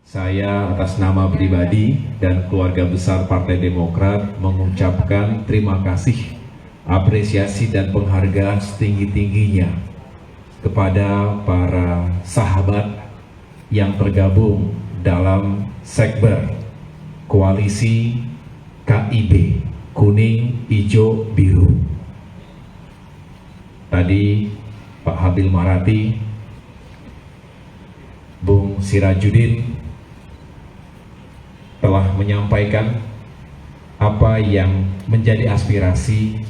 Saya atas nama pribadi dan keluarga besar Partai Demokrat mengucapkan terima kasih, apresiasi dan penghargaan setinggi-tingginya kepada para sahabat yang tergabung dalam Sekber Koalisi KIB, Kuning, Hijau, Biru. Tadi Pak Habil Marati, Bung Sirajuddin telah menyampaikan apa yang menjadi aspirasi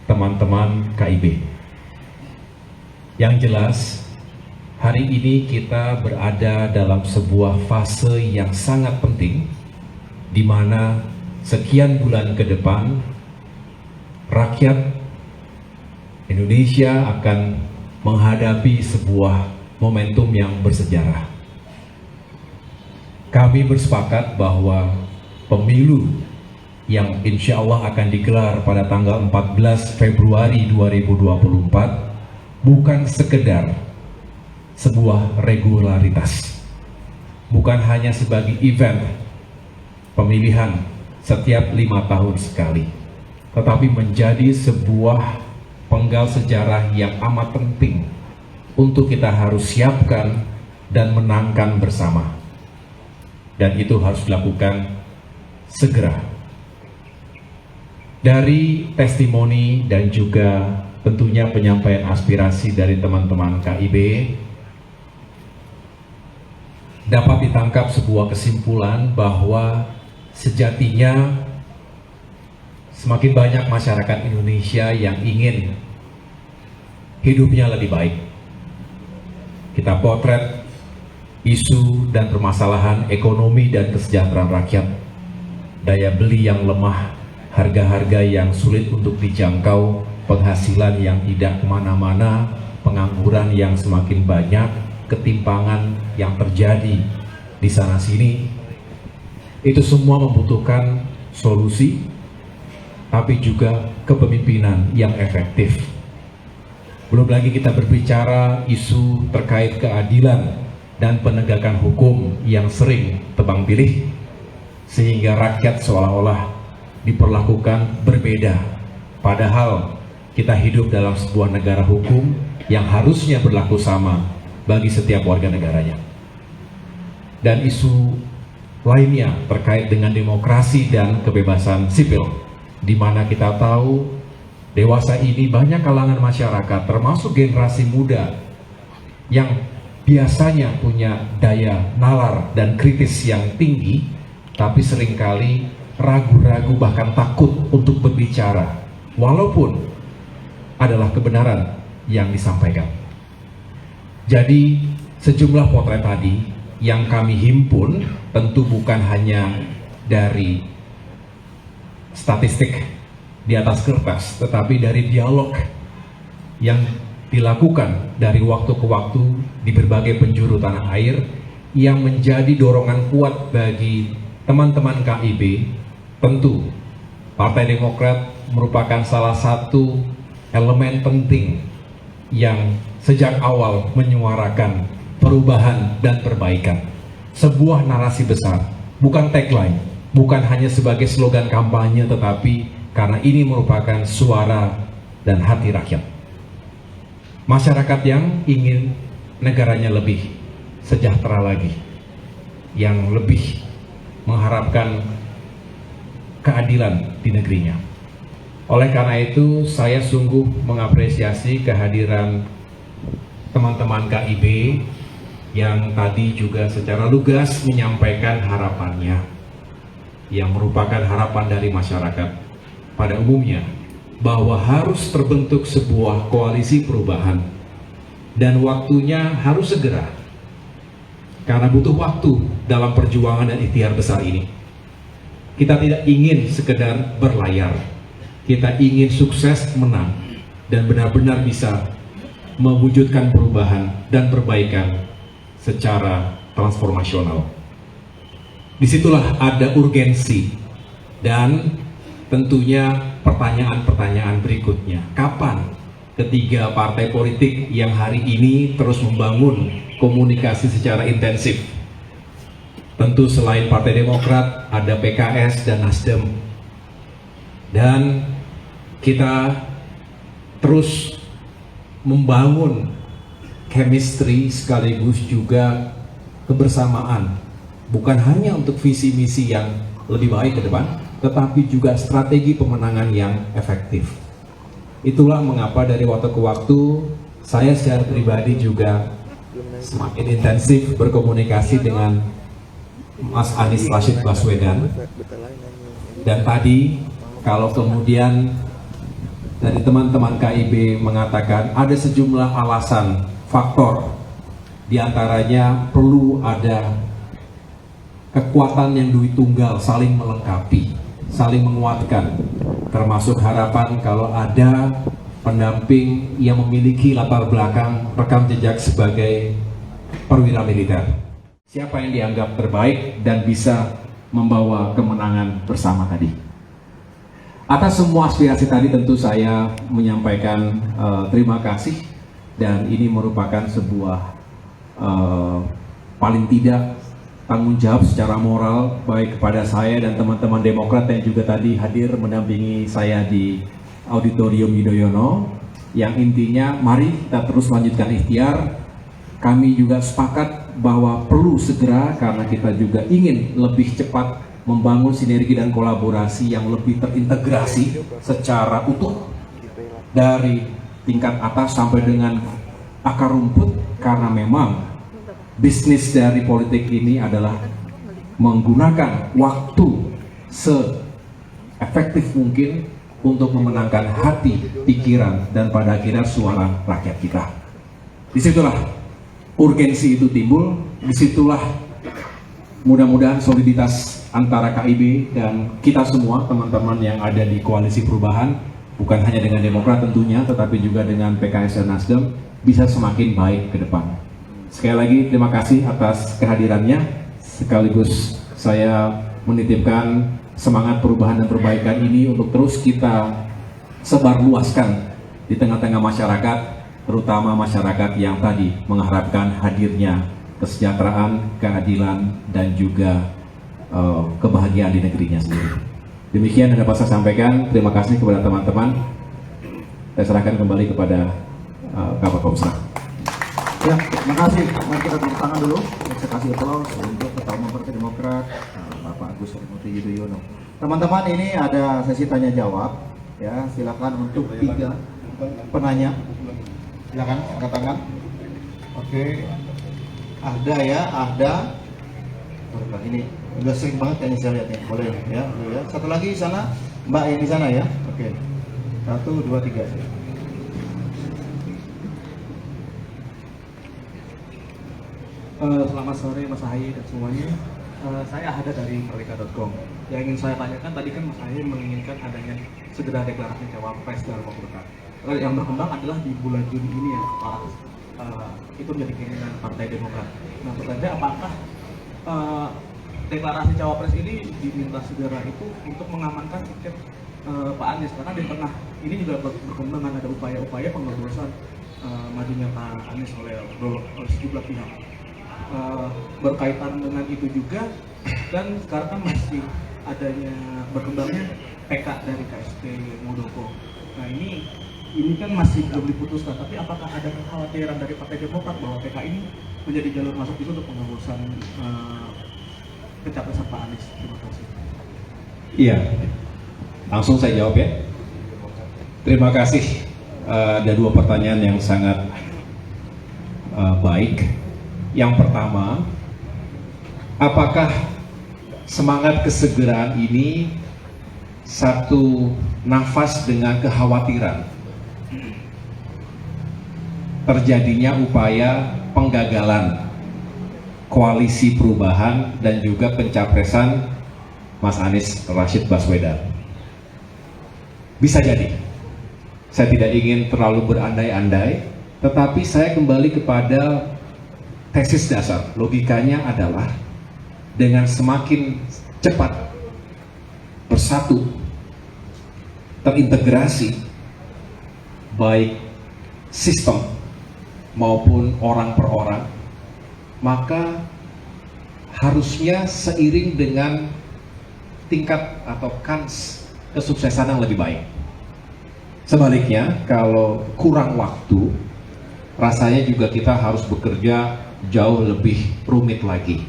teman-teman KIB. Yang jelas, hari ini kita berada dalam sebuah fase yang sangat penting, di mana sekian bulan ke depan rakyat Indonesia akan menghadapi sebuah momentum yang bersejarah. Kami bersepakat bahwa pemilu yang insya Allah akan digelar pada tanggal 14 Februari 2024 bukan sekedar sebuah regularitas, bukan hanya sebagai event pemilihan setiap 5 tahun sekali, tetapi menjadi sebuah penggal sejarah yang amat penting untuk kita harus siapkan dan menangkan bersama. Dan itu harus dilakukan segera. Dari testimoni dan juga tentunya penyampaian aspirasi dari teman-teman KIB, dapat ditangkap sebuah kesimpulan bahwa sejatinya semakin banyak masyarakat Indonesia yang ingin hidupnya lebih baik. Kita potret isu dan permasalahan ekonomi dan kesejahteraan rakyat, daya beli yang lemah, harga-harga yang sulit untuk dijangkau, penghasilan yang tidak kemana-mana, pengangguran yang semakin banyak, ketimpangan yang terjadi di sana-sini. Itu semua membutuhkan solusi, tapi juga kepemimpinan yang efektif. Belum lagi kita berbicara isu terkait keadilan dan penegakan hukum yang sering tebang pilih, sehingga rakyat seolah-olah diperlakukan berbeda, padahal kita hidup dalam sebuah negara hukum yang harusnya berlaku sama bagi setiap warga negaranya. Dan isu lainnya terkait dengan demokrasi dan kebebasan sipil, di mana kita tahu dewasa ini banyak kalangan masyarakat, termasuk generasi muda, yang biasanya punya daya nalar dan kritis yang tinggi, tapi seringkali ragu-ragu bahkan takut untuk berbicara, walaupun adalah kebenaran yang disampaikan. Jadi sejumlah potret tadi yang kami himpun tentu bukan hanya dari statistik di atas kertas, tetapi dari dialog yang dilakukan dari waktu ke waktu di berbagai penjuru tanah air, yang menjadi dorongan kuat bagi teman-teman KIB. Tentu Partai Demokrat merupakan salah satu elemen penting yang sejak awal menyuarakan perubahan dan perbaikan. Sebuah narasi besar, bukan tagline, bukan hanya sebagai slogan kampanye, tetapi karena ini merupakan suara dan hati rakyat. Masyarakat yang ingin negaranya lebih sejahtera lagi, yang lebih mengharapkan keadilan di negerinya. Oleh karena itu, saya sungguh mengapresiasi kehadiran teman-teman KIB yang tadi juga secara lugas menyampaikan harapannya, yang merupakan harapan dari masyarakat pada umumnya, bahwa harus terbentuk sebuah koalisi perubahan dan waktunya harus segera, karena butuh waktu dalam perjuangan dan ikhtiar besar ini. Kita tidak ingin sekedar berlayar, kita ingin sukses menang dan benar-benar bisa mewujudkan perubahan dan perbaikan secara transformasional. Disitulah ada urgensi dan tentunya pertanyaan-pertanyaan berikutnya. Kapan ketiga partai politik yang hari ini terus membangun komunikasi secara intensif Tentu selain Partai Demokrat, ada PKS dan Nasdem. Dan kita terus membangun chemistry sekaligus juga kebersamaan. Bukan hanya untuk visi misi yang lebih baik ke depan, tetapi juga strategi pemenangan yang efektif. Itulah mengapa dari waktu ke waktu saya secara pribadi juga semakin intensif berkomunikasi dengan Mas Anies Rashid Baswedan. Dan tadi kalau kemudian dari teman-teman KIB mengatakan ada sejumlah alasan, faktor, diantaranya perlu ada kekuatan yang duit tunggal saling melengkapi, saling menguatkan, termasuk harapan kalau ada pendamping yang memiliki latar belakang rekam jejak sebagai perwira militer. Siapa yang dianggap terbaik dan bisa membawa kemenangan bersama tadi. Atas semua aspirasi tadi tentu saya menyampaikan terima kasih, dan ini merupakan sebuah paling tidak tanggung jawab secara moral baik kepada saya dan teman-teman Demokrat yang juga tadi hadir mendampingi saya di Auditorium Yudhoyono, yang intinya mari kita terus lanjutkan ikhtiar. Kami juga sepakat bahwa perlu segera, karena kita juga ingin lebih cepat membangun sinergi dan kolaborasi yang lebih terintegrasi secara utuh dari tingkat atas sampai dengan akar rumput, karena memang bisnis dari politik ini adalah menggunakan waktu se-efektif mungkin untuk memenangkan hati, pikiran, dan pada akhirnya suara rakyat kita. Disitulah urgensi itu timbul, disitulah mudah-mudahan soliditas antara KIB dan kita semua, teman-teman yang ada di koalisi perubahan, bukan hanya dengan Demokrat tentunya, tetapi juga dengan PKS dan Nasdem, bisa semakin baik ke depan. Sekali lagi terima kasih atas kehadirannya, sekaligus saya menitipkan semangat perubahan dan perbaikan ini untuk terus kita sebarluaskan di tengah-tengah masyarakat, terutama masyarakat yang tadi mengharapkan hadirnya kesejahteraan, keadilan, dan juga kebahagiaan di negerinya sendiri. Demikian yang dapat saya sampaikan. Terima kasih kepada teman-teman. Saya serahkan kembali kepada Kabar Komsra. Ya, terima kasih. Mari kita tepuk tangan dulu. Saya kasih aplaus untuk Ketua Umum Partai Demokrat, Bapak Agus Harimurti Yudhoyono. Teman-teman, ini ada sesi tanya jawab. Ya, silakan untuk 3 penanya. Silakan angkat tangan. Oke, ada ya, ada. Ini udah sering banget kayaknya saya lihat nih. Boleh ya, boleh ya. Satu lagi di sana, Mbak yang di sana ya. Oke, 1, 2, 3. Selamat sore Mas Ahaye dan semuanya. Saya ada dari Merdeka.com. Yang ingin saya tanyakan tadi kan Mas Ahaye menginginkan adanya segera deklarasi cawapres dalam waktu dekat. Yang berkembang adalah di bulan Juni ini ya, itu menjadi keinginan Partai Demokrat. Nah, pertanyaannya apakah deklarasi cawapres ini diminta segera itu untuk mengamankan tiket Pak Anies, karena di tengah ini juga berkembang ada upaya-upaya penggerbesan majunya Pak Anies oleh sejumlah pihak. Berkaitan dengan itu juga, dan sekarang kan masih adanya berkembangnya PK dari KSP Muldoko. Nah ini kan masih belum diputuskan, tapi apakah ada kekhawatiran dari Partai Demokrat bahwa PK ini menjadi jalur masuk itu untuk penghapusan pencapresan Pak Anies? Terima kasih. Iya, langsung saya jawab ya. Terima kasih. Ada 2 pertanyaan yang sangat baik. Yang pertama, apakah semangat kesegeraan ini satu nafas dengan kekhawatiran terjadinya upaya penggagalan koalisi perubahan dan juga pencapresan Mas Anies Rashid Baswedan? Bisa jadi. Saya tidak ingin terlalu berandai-andai, tetapi saya kembali kepada tesis dasar. Logikanya adalah dengan semakin cepat bersatu, terintegrasi, baik sistem maupun orang per orang, maka harusnya seiring dengan tingkat atau kans kesuksesan yang lebih baik. Sebaliknya, kalau kurang waktu, rasanya juga kita harus bekerja jauh lebih rumit lagi.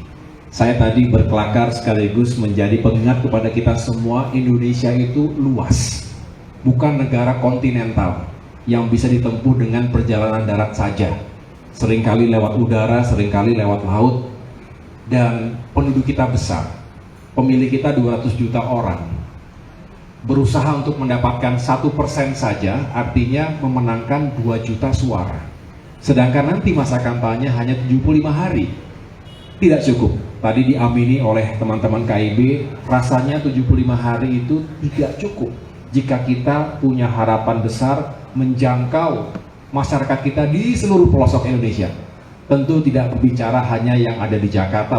Saya tadi berkelakar sekaligus menjadi pengingat kepada kita semua, Indonesia itu luas, bukan negara kontinental yang bisa ditempuh dengan perjalanan darat saja. Seringkali lewat udara, seringkali lewat laut, dan penduduk kita besar. Pemilih kita 200 juta orang. Berusaha untuk mendapatkan 1% saja artinya memenangkan 2 juta suara. Sedangkan nanti masa kampanye hanya 75 hari. Tidak cukup. Tadi diamini oleh teman-teman KIB, rasanya 75 hari itu tidak cukup jika kita punya harapan besar menjangkau masyarakat kita di seluruh pelosok Indonesia. Tentu tidak berbicara hanya yang ada di Jakarta,